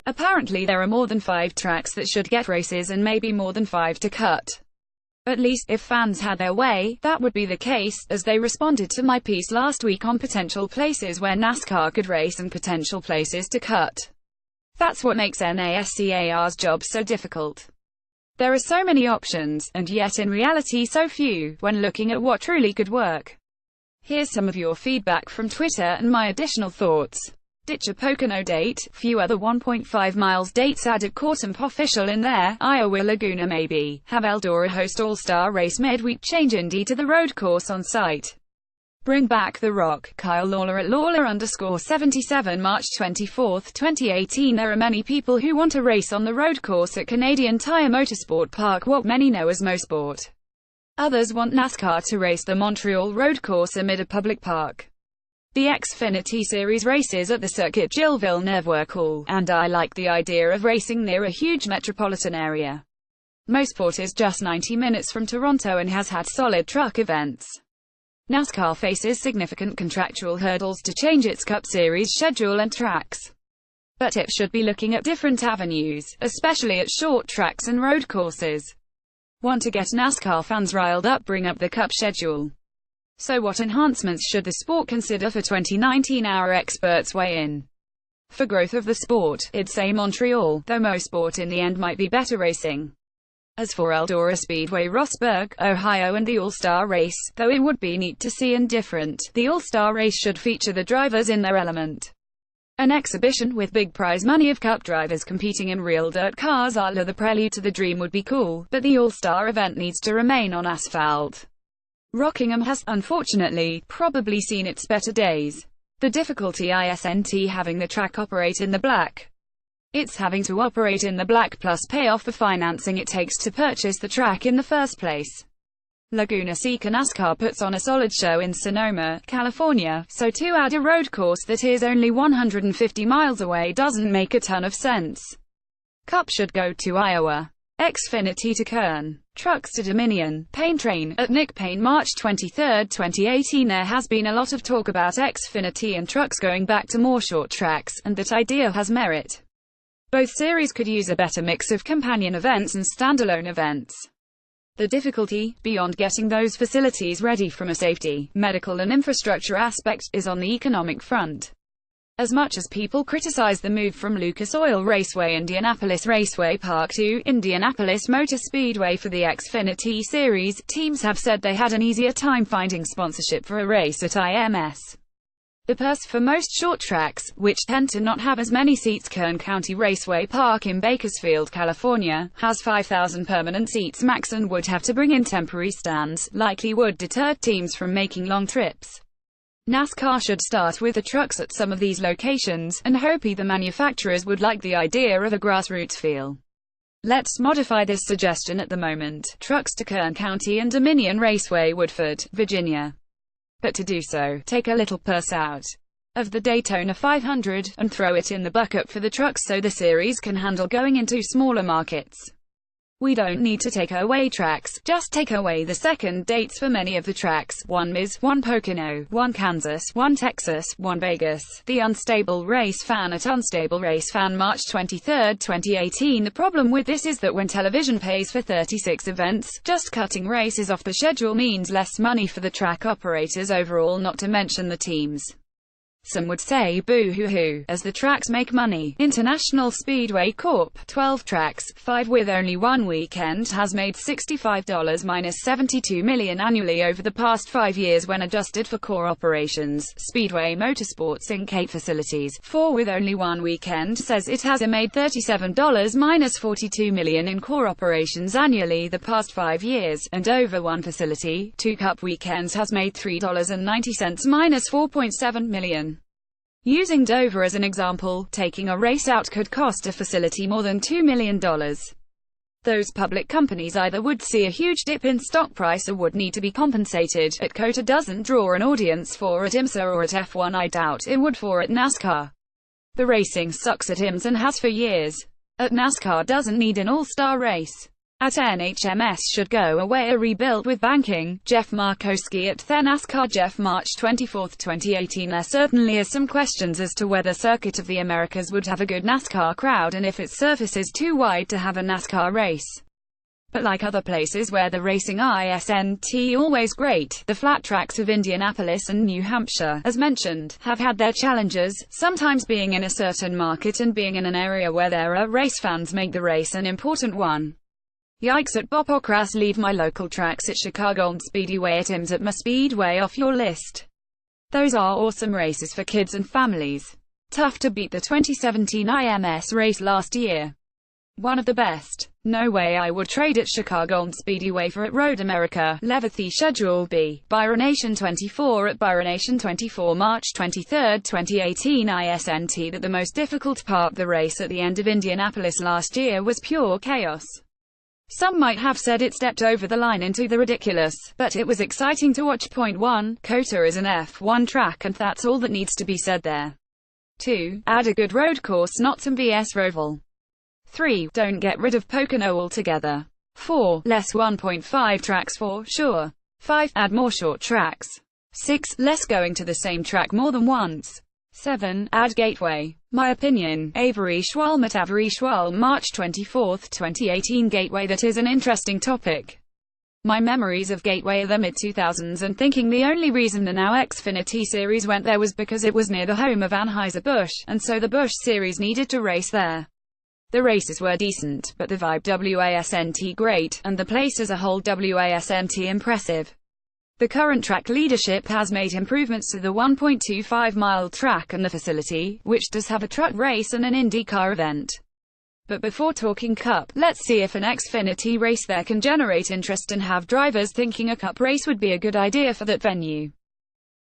Apparently there are more than 5 tracks that should get races and maybe more than 5 to cut. At least, if fans had their way, that would be the case, as they responded to my piece last week on potential places where NASCAR could race and potential places to cut. That's what makes NASCAR's job so difficult. There are so many options, and yet in reality so few, when looking at what truly could work. Here's some of your feedback from Twitter and my additional thoughts. Ditch a Pocono date, few other 1.5 miles dates add a Cortemp official in there, Iowa Laguna maybe, have Eldora host All-Star race midweek, change Indy to the road course on site. Bring back The Rock, Kyle Lawler at Lawler_77 March 24, 2018. There are many people who want to race on the road course at Canadian Tire Motorsport Park, what many know as Mosport. Others want NASCAR to race the Montreal road course amid a public park. The Xfinity Series races at the circuit Gilles Villeneuve were cool, and I like the idea of racing near a huge metropolitan area. Mosport is just 90 minutes from Toronto and has had solid truck events. NASCAR faces significant contractual hurdles to change its Cup Series schedule and tracks. But it should be looking at different avenues, especially at short tracks and road courses. Want to get NASCAR fans riled up? Bring up the Cup schedule. So what enhancements should the sport consider for 2019? Our experts weigh in. For growth of the sport, I'd say Montreal, though Mosport in the end might be better racing. As for Eldora Speedway, Rossburg, Ohio and the All-Star race, though it would be neat to see and different, the All-Star race should feature the drivers in their element. An exhibition with big prize money of Cup drivers competing in real dirt cars a la the Prelude to the Dream would be cool, but the All-Star event needs to remain on asphalt. Rockingham has, unfortunately, probably seen its better days. The difficulty isn't having the track operate in the black. It's having to operate in the black plus pay off the financing it takes to purchase the track in the first place. Laguna Seca NASCAR puts on a solid show in Sonoma, California, so to add a road course that is only 150 miles away doesn't make a ton of sense. Cup should go to Iowa. Xfinity to Kern. Trucks to Dominion. Pain Train, at Nick Payne March 23, 2018. There has been a lot of talk about Xfinity and trucks going back to more short tracks, and that idea has merit. Both series could use a better mix of companion events and standalone events. The difficulty, beyond getting those facilities ready from a safety, medical and infrastructure aspect, is on the economic front. As much as people criticize the move from Lucas Oil Raceway Indianapolis Raceway Park to Indianapolis Motor Speedway for the Xfinity Series, teams have said they had an easier time finding sponsorship for a race at IMS. The purse for most short tracks, which tend to not have as many seats, Kern County Raceway Park in Bakersfield, California, has 5,000 permanent seats max and would have to bring in temporary stands, likely would deter teams from making long trips. NASCAR should start with the trucks at some of these locations, and hope the manufacturers would like the idea of a grassroots feel. Let's modify this suggestion at the moment. Trucks to Kern County and Dominion Raceway, Woodford, Virginia. But to do so, take a little purse out of the Daytona 500, and throw it in the bucket for the trucks so the series can handle going into smaller markets. We don't need to take away tracks, just take away the second dates for many of the tracks, 1 Miz, 1 Pocono, 1 Kansas, 1 Texas, 1 Vegas. The Unstable Race Fan at Unstable Race Fan March 23, 2018. The problem with this is that when television pays for 36 events, just cutting races off the schedule means less money for the track operators overall, not to mention the teams. Some would say boo-hoo-hoo, as the tracks make money. International Speedway Corp., 12 tracks, 5 with only 1 weekend, has made $65 minus $72 million annually over the past 5 years when adjusted for core operations. Speedway Motorsports Inc. 8 facilities, 4 with only 1 weekend, says it has made $37 minus $42 million in core operations annually the past 5 years, and over 1 facility, 2 Cup weekends, has made $3.90 minus $4.7 million. Using Dover as an example, taking a race out could cost a facility more than $2 million. Those public companies either would see a huge dip in stock price or would need to be compensated. At COTA doesn't draw an audience for at IMSA or at F1. I doubt it would for at NASCAR. The racing sucks at IMSA and has for years. At NASCAR doesn't need an all-star race. At NHMS should go away a rebuilt with banking. Jeff Markowski at NASCAR. Jeff, March 24, 2018. There certainly is some questions as to whether Circuit of the Americas would have a good NASCAR crowd and if its surface is too wide to have a NASCAR race. But like other places where the racing isn't always great, the flat tracks of Indianapolis and New Hampshire, as mentioned, have had their challenges. Sometimes being in a certain market and being in an area where there are race fans make the race an important one. Yikes at Bopocras. Leave my local tracks at Chicago and Speedway at IMS at my Speedway off your list. Those are awesome races for kids and families. Tough to beat the 2017 IMS race last year. One of the best. No way I would trade at Chicago and Speedway for at Road America. Levathy. Schedule B. Byronation 24 at Byronation 24, March 23, 2018. ISNT that the most difficult part of the race at the end of Indianapolis last year was pure chaos. Some might have said it stepped over the line into the ridiculous, but it was exciting to watch. Point 1. COTA is an F1 track and that's all that needs to be said there. 2. Add a good road course, not some BS roval. 3. Don't get rid of Pocono altogether. 4. Less 1.5 tracks for sure. 5. Add more short tracks. 6. Less going to the same track more than once. 7. Add Gateway. My opinion. Avery Schwalm at Avery Schwalm, March 24, 2018. Gateway. That is an interesting topic. My memories of Gateway are the mid-2000s and thinking the only reason the now Xfinity series went there was because it was near the home of Anheuser-Busch, and so the Busch series needed to race there. The races were decent, but the vibe wasn't great, and the place as a whole wasn't impressive. The current track leadership has made improvements to the 1.25-mile track and the facility, which does have a truck race and an IndyCar event. But before talking Cup, let's see if an Xfinity race there can generate interest and have drivers thinking a Cup race would be a good idea for that venue.